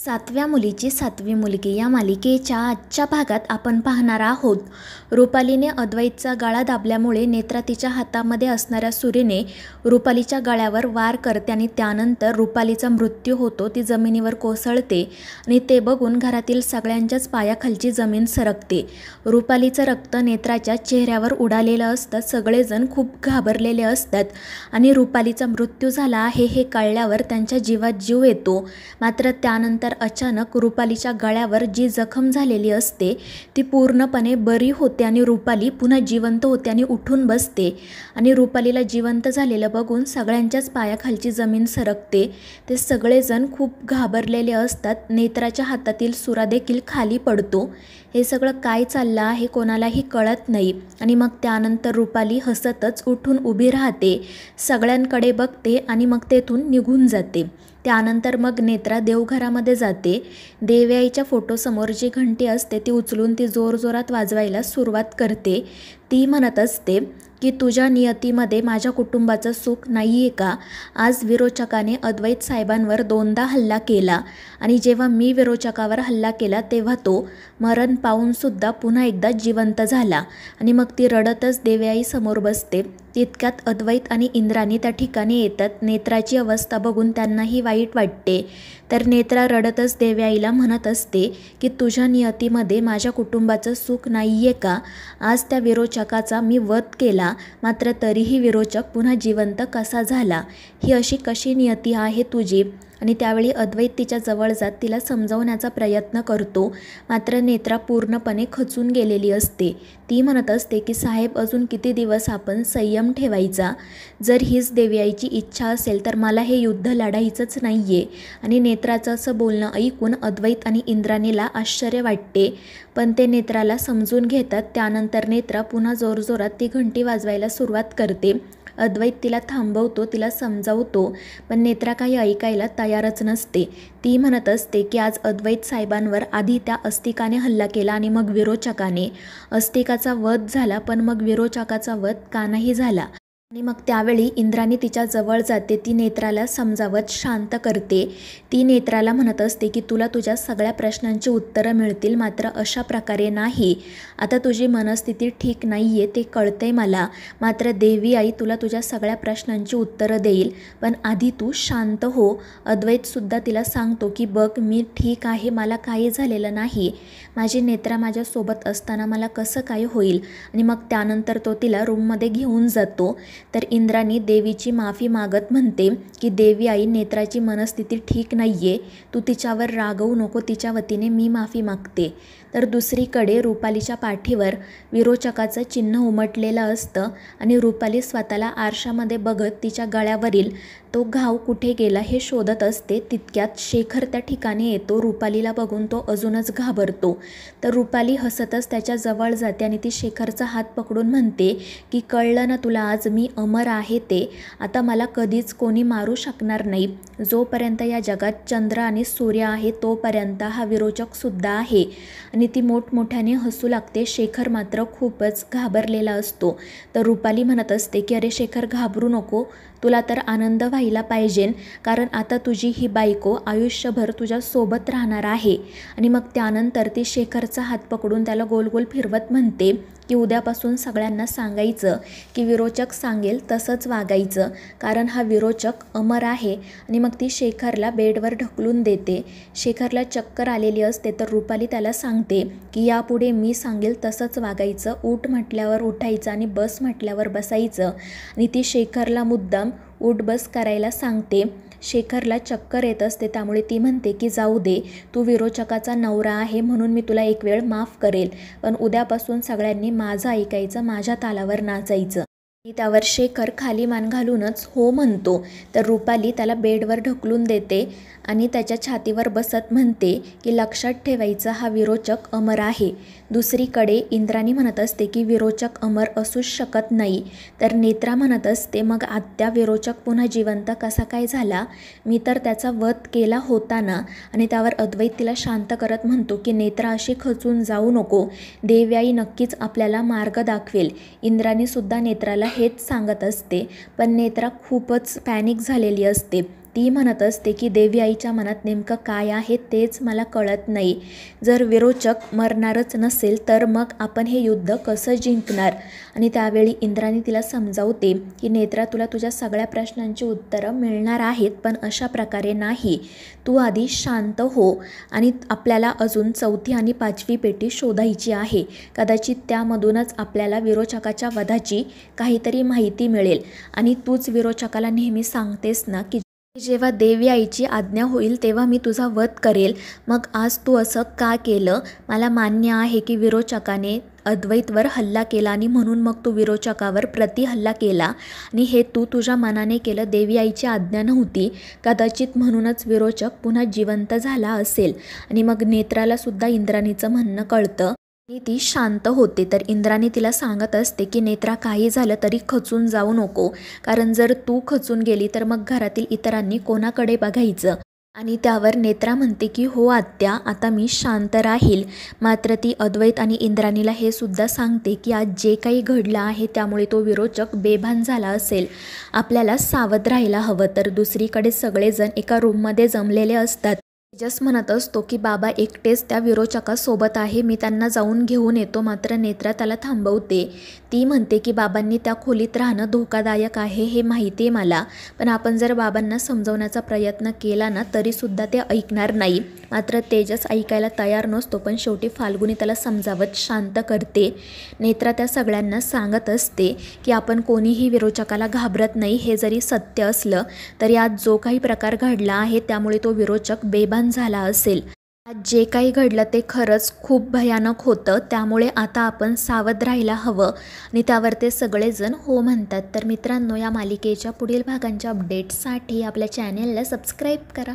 सातव्या मुलीची सातवी मुलगी या मालिकेच्या आजच्या भागात आपण पाहणार आहोत. रुपालीने अद्वैतचा गळा दाबल्यामुळे नेत्रा तिच्या हातामध्ये असणाऱ्या सुरीने रुपालीच्या गळ्यावर वार करते आणि त्यानंतर रुपालीचा मृत्यू होतो. ती जमिनीवर कोसळते आणि ते बघून घरातील सगळ्यांच्याच पायाखालची जमीन सरकते. रुपालीचं रक्त नेत्राच्या चेहऱ्यावर उडालेलं असतं. सगळेजण खूप घाबरलेले असतात आणि रुपालीचा मृत्यू झाला आहे हे कळल्यावर त्यांच्या जीवात जीव येतो. मात्र त्यानंतर अचानक रुपालीच्या गळ्यावर जी जखम झालेली असते ती पूर्णपणे बरी होते आणि रुपाली पुन्हा जिवंत होते आणि उठून बसते आणि रुपालीला जिवंत झालेलं बघून सगळ्यांच्याच पायाखालची जमीन सरकते. ते सगळेजण खूप घाबरलेले असतात. नेत्राच्या हातातील सुरा देखील खाली पडतो. हे सगळं काय चाललं आहे कोणालाही कळत नाही आणि मग त्यानंतर रुपाली हसतच उठून उभी राहते, सगळ्यांकडे बघते आणि मग तेथून निघून जाते. त्यानंतर मग नेत्रा देवघरामध्ये जाते. देवयाईच्या फोटोसमोर जी घंटी असते ती उचलून ती जोरजोरात वाजवायला सुरुवात करते. ती म्हणत असते की तुझ्या नियतीमध्ये माझ्या कुटुंबाचं सुख नाही आहे का? आज विरोचकाने अद्वैत साहेबांवर 2दा हल्ला केला आणि जेव्हा मी विरोचकावर हल्ला केला तेव्हा तो मरण पाहूनसुद्धा पुन्हा एकदा जिवंत झाला. आणि मग ती रडतच देवयाई समोर बसते. तितक्यात अद्वैत आणि इंद्राणी त्या ठिकाणी येतात. नेत्राची अवस्था बघून त्यांनाही वाईट वाटते. तर नेत्रा रडतच देवयाईला म्हणत असते की तुझ्या नियतीमध्ये माझ्या कुटुंबाचं सुख नाही आहे का? आज त्या विरोचकाचा मी वध केला, मात्र तरीही विरोचक पुन्हा जिवंत कसा झाला? ही अशी कशी नियती आहे तुझी? आणि त्यावेळी अद्वैत तिच्या जवळ जात तिला समजावण्याचा प्रयत्न करतो. मात्र नेत्रा पूर्णपणे खचून गेलेली असते. ती म्हणत असते की साहेब, अजून किती दिवस आपण संयम ठेवायचा? जर हीच देवयाईची इच्छा असेल तर मला हे युद्ध लढायचंच नाही आहे. आणि नेत्राचं असं बोलणं ऐकून अद्वैत आणि इंद्राणीला आश्चर्य वाटते, पण ते नेत्राला समजून घेतात. त्यानंतर नेत्रा पुन्हा जोरजोरात ती घंटी वाजवायला सुरुवात करते. अद्वैत तिला थांबवतो, तिला समजावतो, पण नेत्रा काही ऐकायला तयारच नसते. ती म्हणत असते की आज अद्वैत साहेबांवर आधी त्या अस्तिकाने हल्ला केला आणि मग विरोचकाने. अस्तिकाचा वध झाला, पण मग विरोचकाचा वध का नाही झाला? आणि मग त्यावेळी इंद्राणी तिच्या जवळ जाते. ती नेत्राला समजावत शांत करते. ती नेत्राला म्हणत असते की तुला तुझ्या सगळ्या प्रश्नांची उत्तरं मिळतील, मात्र अशा प्रकारे नाही. आता तुझी मनस्थिती ठीक नाही आहे ते कळतंय मला, मात्र देवी आई तुला तुझ्या सगळ्या प्रश्नांची उत्तरं देईल, पण आधी तू शांत हो. अद्वैतसुद्धा तिला सांगतो की बघ, मी ठीक आहे, मला काही झालेलं नाही. माझी नेत्रा माझ्यासोबत असताना मला कसं काय होईल? आणि मग त्यानंतर तो तिला रूममध्ये घेऊन जातो. तर इंद्राणी देवीची माफी मागत म्हणते की देवी आई, नेत्राची मनस्थिती ठीक नाही आहे, तू तिच्यावर रागवू नको, तिच्या वतीने मी माफी मागते. तर दुसरीकडे रुपालीच्या पाठीवर विरोचकाचं चिन्ह उमटलेलं असतं आणि रुपाली स्वतःला आरशामध्ये बघत तिच्या गळ्यावरील तो घाव कुठे गेला हे शोधत असते. तितक्यात शेखर त्या ठिकाणी येतो. रुपालीला बघून तो अजूनच घाबरतो. तर रुपाली हसतच त्याच्या जवळ जाते आणि ती शेखरचा हात पकडून म्हणते की कळलं ना तुला, आज मी अमर आहे ते. आता मला कधीच कोणी मारू शकणार नाही. जोपर्यंत या जगात चंद्र आणि सूर्य आहे तोपर्यंत हा विरोचकसुद्धा आहे. आणि ती मोठमोठ्याने हसू लागते. शेखर मात्र खूपच घाबरलेला असतो. तर रुपाली म्हणत असते की अरे शेखर, घाबरू नको, तुला तर आनंद व्हायला पाहिजे, कारण आता तुझी ही बायको आयुष्यभर तुझ्या सोबत राहणार आहे. आणि मग त्यानंतर ती शेखरचा हात पकडून त्याला गोल गोल फिरवत म्हणते की उद्यापासून सगळ्यांना सांगायचं की विरोचक सांगेल तसंच वागायचं, कारण हा विरोचक अमर आहे. आणि मग ती शेखरला बेडवर ढकलून देते. शेखरला चक्कर आलेली असते. तर रुपाली त्याला सांगते की यापुढे मी सांगेल तसंच वागायचं, उठ म्हटल्यावर उठायचं आणि बस म्हटल्यावर बसायचं. आणि ती शेखरला मुद्दाम उठ बस करायला सांगते. शेखरला चक्कर येत असते, त्यामुळे ती म्हणते की जाऊ दे, तू विरोचकाचा नवरा आहे म्हणून मी तुला एक वेळ माफ करेल, पण उद्यापासून सगळ्यांनी माझं ऐकायचं, माझ्या तालावर नाचायचं. त्यावर शेखर खाली मान घालूनच हो म्हणतो. तर रुपाली त्याला बेडवर ढकलून देते आणि त्याच्या छातीवर बसत म्हणते की लक्षात ठेवायचं, हा विरोचक अमर आहे. दुसरीकडे इंद्राणी म्हणत असते की विरोचक अमर असूच शकत नाही. तर नेत्रा म्हणत असते मग आत्या, विरोचक पुन्हा जिवंत कसा काय झाला? मी तर त्याचा वध केला होता ना? आणि त्यावर अद्वैत तिला शांत करत म्हणतो की नेत्रा, अशी खचून जाऊ नको, देवयाई नक्कीच आपल्याला मार्ग दाखवेल. इंद्राणीसुद्धा नेत्राला हेच सांगत असते, पण नेत्रा खूपच पॅनिक झालेली असते. ती म्हणत असते की देवी आईच्या मनात नेमकं काय आहे तेच मला कळत नाही. जर विरोचक मरणारच नसेल तर मग आपण हे युद्ध कसं जिंकणार. आणि त्यावेळी इंद्राणी तिला समजावते की नेत्रा, तुला तुझ्या सगळ्या प्रश्नांची उत्तरं मिळणार आहेत, पण अशा प्रकारे नाही. तू आधी शांत हो आणि आपल्याला अजून 4थी आणि 5वी पेटी शोधायची आहे. कदाचित त्यामधूनच आपल्याला विरोचकाच्या वधाची काहीतरी माहिती मिळेल. आणि तूच विरोचकाला नेहमी सांगतेस ना की जेव्हा देवी आईची आज्ञा होईल तेव्हा मी तुझा वध करेल. मग आज तू असं का केलं. मला मान्य आहे की विरोचकाने अद्वैतवर हल्ला केला आणि म्हणून मग तू विरोचकावर प्रतिहल्ला केला आणि हे तू तुझ्या मनाने केलं. देवी आईची आज्ञा नव्हती. कदाचित म्हणूनच विरोचक पुन्हा जिवंत झाला असेल. आणि मग नेत्राला सुद्धा इंद्राणीचं म्हणणं कळतं आणि ती शांत होते. तर इंद्राणी तिला सांगत असते की नेत्रा, काही झालं तरी खचून जाऊ नको, कारण जर तू खचून गेली तर मग घरातील इतरांनी कोणाकडे बघायचं. आणि त्यावर नेत्रा म्हणते की हो आत्या, आता मी शांत राहील. मात्र ती अद्वैत आणि इंद्राणीला हे सुद्धा सांगते की आज जे काही घडलं आहे त्यामुळे तो विरोचक बेभान झाला असेल. आपल्याला सावध राहायला हवं. तर दुसरीकडे सगळेजण एका रूममध्ये जमलेले असतात. तेजस म्हणत असतो की बाबा एकटेच त्या विरोचकासोबत आहे, मी त्यांना जाऊन घेऊन येतो. मात्र नेत्रा त्याला थांबवते. ती म्हणते की बाबांनी त्या खोलीत राहणं धोकादायक आहे हे माहिती आहे मला, पण आपण जर बाबांना समजवण्याचा प्रयत्न केला ना तरीसुद्धा ते ऐकणार नाही. मात्र तेजस ऐकायला तयार नसतो, पण शेवटी फाल्गुनी त्याला समजावत शांत करते. नेत्रा त्या सगळ्यांना सांगत असते की आपण कोणीही विरोचकाला घाबरत नाही. हे जरी सत्य असलं तरी आज जो काही प्रकार घडला आहे त्यामुळे तो विरोचक बेभान झाला असेल. आज जे काही घडलं ते खरंच खूप भयानक होतं, त्यामुळे आता आपण सावध राहायला हवं. आणि त्यावर ते सगळेजण हो म्हणतात. तर मित्रांनो, या मालिकेच्या पुढील भागांच्या अपडेट्ससाठी आपल्या चॅनेलला सबस्क्राईब करा.